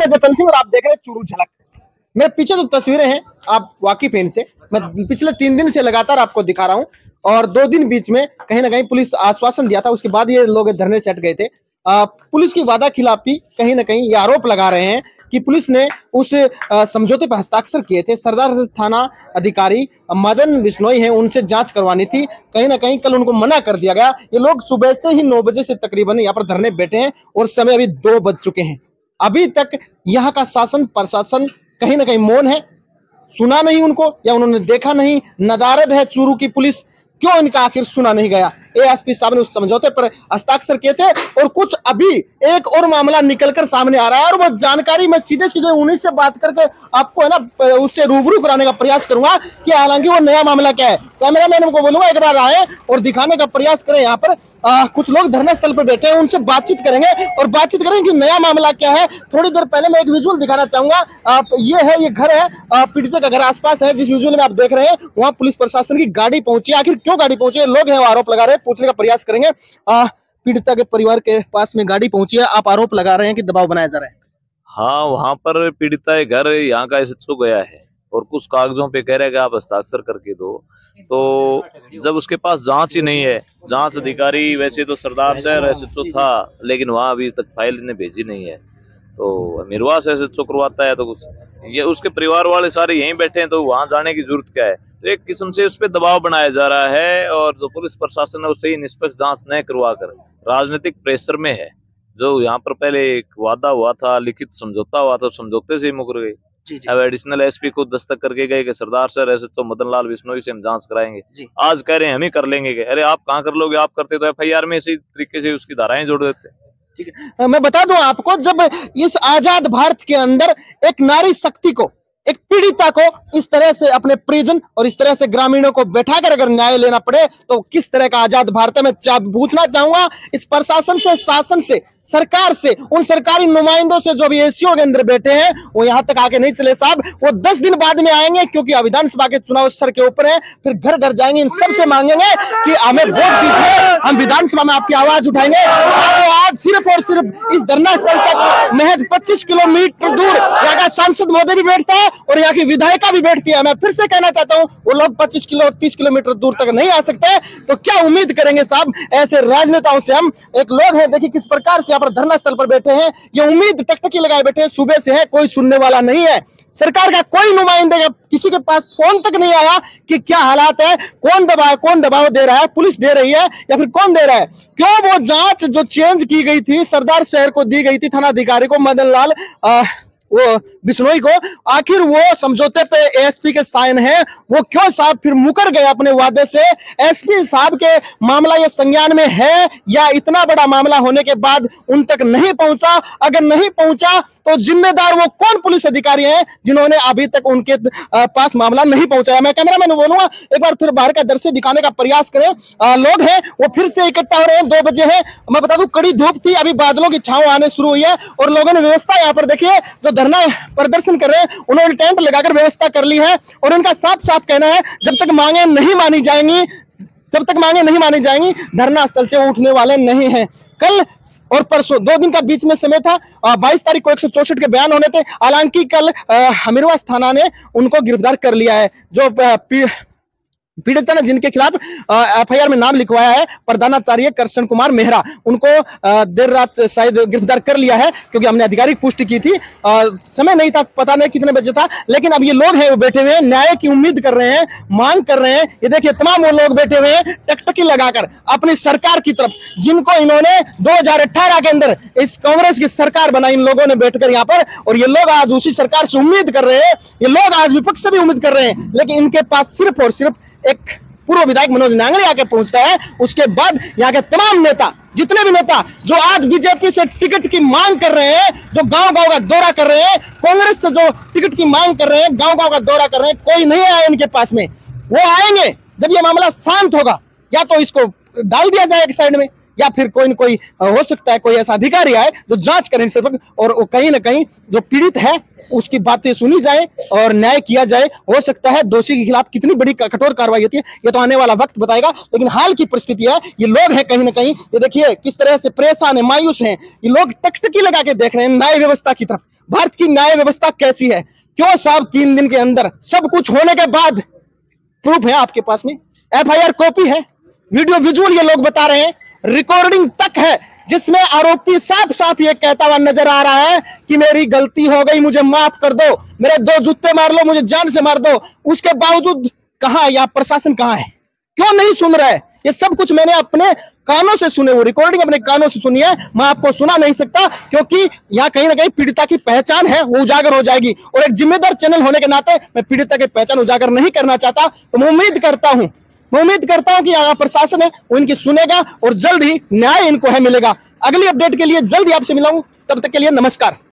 नमस्ते जतन सिंह, और आप देख रहे हैं चुरू झलक। मेरे पीछे जो तस्वीरें हैं आप वाकिफ हैं इनसे, मैं पिछले 3 दिन से लगातार आपको दिखा रहा हूं। और 2 दिन बीच में कहीं ना कहीं पुलिस आश्वासन दिया था, उसके बाद ये लोग धरने से हट गए थे। पुलिस की वादा खिलाफी कहीं ना कहीं ये आरोप लगा रहे हैं कि पुलिस ने उस समझौते पर हस्ताक्षर किए थे। सरदार थाना अधिकारी मदन बिश्नोई हैं, उनसे जांच करवानी थी। कहीं ना कहीं कल उनको मना कर दिया गया। ये लोग सुबह से ही 9 बजे से तकरीबन यहाँ पर धरने बैठे हैं और समय अभी 2 बज चुके हैं। अभी तक यहाँ का शासन प्रशासन कहीं ना कहीं मौन है, सुना नहीं उनको, या उन्होंने देखा नहीं। नदारद है चूरू की पुलिस, क्यों इनका आखिर सुना नहीं गया। एएसपी साहब ने उस समझौते पर हस्ताक्षर किए थे और कुछ अभी एक और मामला निकलकर सामने आ रहा है, और वो जानकारी मैं सीधे सीधे उन्हीं से बात करके आपको है ना उससे रूबरू कराने का प्रयास करूंगा कि हालांकि वो नया मामला क्या है। कैमरामैन को बोलूंगा एक बार आए और दिखाने का प्रयास करें। यहाँ पर कुछ लोग धरना स्थल पर बैठे हैं, उनसे बातचीत करेंगे और बातचीत करेंगे कि नया मामला क्या है। थोड़ी देर पहले मैं एक विजुअल दिखाना चाहूंगा। ये घर है पीड़ित का घर आसपास है, जिस विजुअल में आप देख रहे हैं वहां पुलिस प्रशासन की गाड़ी पहुंची। आखिर क्यों गाड़ी पहुंची, लोग हैं वो आरोप लगा रहे हैं, पूछने का प्रयास करेंगे। पीड़िता के परिवार के पास में गाड़ी पहुंची है, आप आरोप लगा रहे हैं कि दबाव बनाया जा रहा है। हाँ, वहाँ पर पीड़िता के घर यहाँ का एसएचओ गया है और कुछ कागजों पे कह रहे हैं कि आप हस्ताक्षर करके दो। तो जब उसके पास जांच ही नहीं है, जांच अधिकारी वैसे तो सरदार शहर एसएचओ था, लेकिन वहाँ अभी तक फाइल इन्हें भेजी नहीं है। तो मिरवास एसएचओ करवाता है, तो कुछ ये उसके परिवार वाले सारे यहीं बैठे हैं, तो वहाँ जाने की जरूरत क्या है। तो एक किस्म से उस पर दबाव बनाया जा रहा है, और जो पुलिस प्रशासन है वो सही निष्पक्ष जांच न करवाकर राजनीतिक प्रेशर में है। जो यहाँ पर पहले एक वादा हुआ था, लिखित समझौता हुआ था, समझौते से ही मुकर गए। अब एडिशनल एसपी को दस्तक करके गए कि सरदार सर एसएचओ मदन लाल बिश्नोई से हम जांच कराएंगे। आज कह रहे हैं हम ही कर लेंगे। अरे आप कहाँ कर लोगे, आप करते तो एफआईआर में इसी तरीके से उसकी धाराएं जोड़ देते। ठीक है, मैं बता दूं आपको, जब इस आजाद भारत के अंदर एक नारी शक्ति को, एक पीड़िता को इस तरह से अपने परिजन और इस तरह से ग्रामीणों को बैठाकर अगर न्याय लेना पड़े तो किस तरह का आजाद भारत है। मैं पूछना चाहूंगा इस प्रशासन से, शासन से, सरकार से, उन सरकारी नुमाइंदों से जो भी एसीओ के अंदर बैठे हैं, वो यहाँ तक आके नहीं चले साहब। वो 10 दिन बाद में आएंगे, क्योंकि विधानसभा के चुनाव सर के ऊपर है। फिर घर घर जाएंगे, इन सबसे मांगेंगे कि हमें वोट दीजिए, हम विधानसभा में आपकी आवाज उठाएंगे। आज सिर्फ और सिर्फ इस धरना स्थल तक महज 25 किलोमीटर दूर यहाँ का सांसद महोदय भी बैठता है और यहाँ की विधायिका भी बैठती है। मैं फिर से कहना चाहता हूँ, वो लोग 25 किलो और 30 किलोमीटर दूर तक नहीं आ सकते, तो क्या उम्मीद करेंगे साहब ऐसे राजनेताओं से हम। एक लोग हैं, देखिए किस प्रकार से यहाँ पर धरना स्थल पर बैठे हैं, ये उम्मीद टकटकी लगाए बैठे हैं, सुबह से है, कोई सुनने वाला नहीं है। सरकार का कोई नुमाइंदा किसी के पास फोन तक नहीं आया कि क्या हालात है, कौन दबाव दे रहा है, पुलिस दे रही है या फिर कौन दे रहा है। क्यों वो जांच जो चेंज की गई थी, सरदार शहर को दी गई थी, थाना अधिकारी को मदन लाल वो बिश्नोई को, आखिर वो समझौते पे एएसपी के साइन है, वो क्यों साहब फिर मुकर गए अपने वादे से। एसपी साहब के मामला ये संज्ञान में है या इतना बड़ा मामला होने के बाद उन तक नहीं पहुंचा। अगर नहीं पहुंचा तो जिम्मेदार वो कौन पुलिस अधिकारी हैं जिन्होंने अभी तक उनके पास मामला नहीं पहुंचाया। मैं कैमरामैन बोलूंगा एक बार फिर बाहर का दृश्य दिखाने का प्रयास करें। लोग हैं वो फिर से इकट्ठा हो रहे हैं, 2 बजे है। मैं बता दूं कड़ी धूप थी, अभी बादलों की छांव आने शुरू हुई है और लोगों ने व्यवस्था यहाँ पर देखिए, जो धरना प्रदर्शन कर रहे हैं उन्होंने टेंट लगाकर व्यवस्था कर ली है। और उनका साफ साफ कहना है, जब तक मांगे नहीं मानी जाएंगी धरना स्थल से उठने वाले नहीं हैं। कल और परसों 2 दिन का बीच में समय था, 22 तारीख को 164 के बयान होने थे। हालांकि कल हमीरवास थाना ने उनको गिरफ्तार कर लिया है। जो पीड़िता ने जिनके खिलाफ एफआईआर में नाम लिखवाया है, प्रधानाचार्य कृष्ण कुमार मेहरा, उनको देर रात शायद गिरफ्तार कर लिया है, क्योंकि हमने आधिकारिक पुष्टि की थी। समय नहीं था, पता नहीं कितने बजे था, लेकिन अब ये लोग हैं वो बैठे हुए हैं, न्याय की उम्मीद कर रहे हैं, मांग कर रहे हैं। ये देखिए तमाम वो लोग बैठे हुए हैं टकटकी लगाकर अपनी सरकार की तरफ, जिनको इन्होंने 2018 के अंदर इस कांग्रेस की सरकार बनाई, इन लोगों ने बैठकर यहाँ पर। और ये लोग आज उसी सरकार से उम्मीद कर रहे हैं, ये लोग आज विपक्ष से भी उम्मीद कर रहे हैं, लेकिन इनके पास सिर्फ और सिर्फ एक पूर्व विधायक मनोज नांगले आके पहुंचता है। उसके बाद यहाँ के तमाम नेता, जितने भी नेता जो आज बीजेपी से टिकट की मांग कर रहे हैं, जो गांव-गांव का दौरा कर रहे हैं, कांग्रेस से जो टिकट की मांग कर रहे हैं, गांव-गांव का दौरा कर रहे हैं, कोई नहीं आया इनके पास में। वो आएंगे जब ये मामला शांत होगा, या तो इसको डाल दिया जाए एक साइड में, या फिर कोई न कोई हो सकता है कोई ऐसा अधिकारी आए जो जांच करें इनसे, और कहीं ना कहीं जो पीड़ित है उसकी बातें सुनी जाए और न्याय किया जाए। हो सकता है दोषी के खिलाफ कितनी बड़ी कठोर कार्रवाई होती है ये तो आने वाला वक्त बताएगा, लेकिन हाल की परिस्थिति है ये लोग हैं कहीं ना कहीं, ये देखिए किस तरह से परेशान है, मायूस हैं ये लोग, टकटकी लगा के देख रहे हैं न्याय व्यवस्था की तरफ। भारत की न्याय व्यवस्था कैसी है। क्यों साहब 3 दिन के अंदर सब कुछ होने के बाद, प्रूफ है आपके पास में, एफआईआर कॉपी है, वीडियो विजुअल ये लोग बता रहे हैं, रिकॉर्डिंग तक है, जिसमें आरोपी साफ साफ ये कहता हुआ नजर आ रहा है कि मेरी गलती हो गई, मुझे माफ कर दो, मेरे 2 जूते मार लो, मुझे जान से मार दो। उसके बावजूद कहां है, प्रशासन कहां है, क्यों नहीं सुन रहा है? ये सब कुछ मैंने अपने कानों से सुने, वो रिकॉर्डिंग अपने कानों से सुनी है, मैं आपको सुना नहीं सकता, क्योंकि यहाँ कहीं ना कहीं पीड़िता की पहचान है वो उजागर हो जाएगी, और एक जिम्मेदार चैनल होने के नाते मैं पीड़िता की पहचान उजागर नहीं करना चाहता। तो मैं उम्मीद करता हूं कि यहाँ प्रशासन है वो इनकी सुनेगा और जल्द ही न्याय इनको है मिलेगा। अगली अपडेट के लिए जल्द ही आपसे मिलाऊं, तब तक के लिए नमस्कार।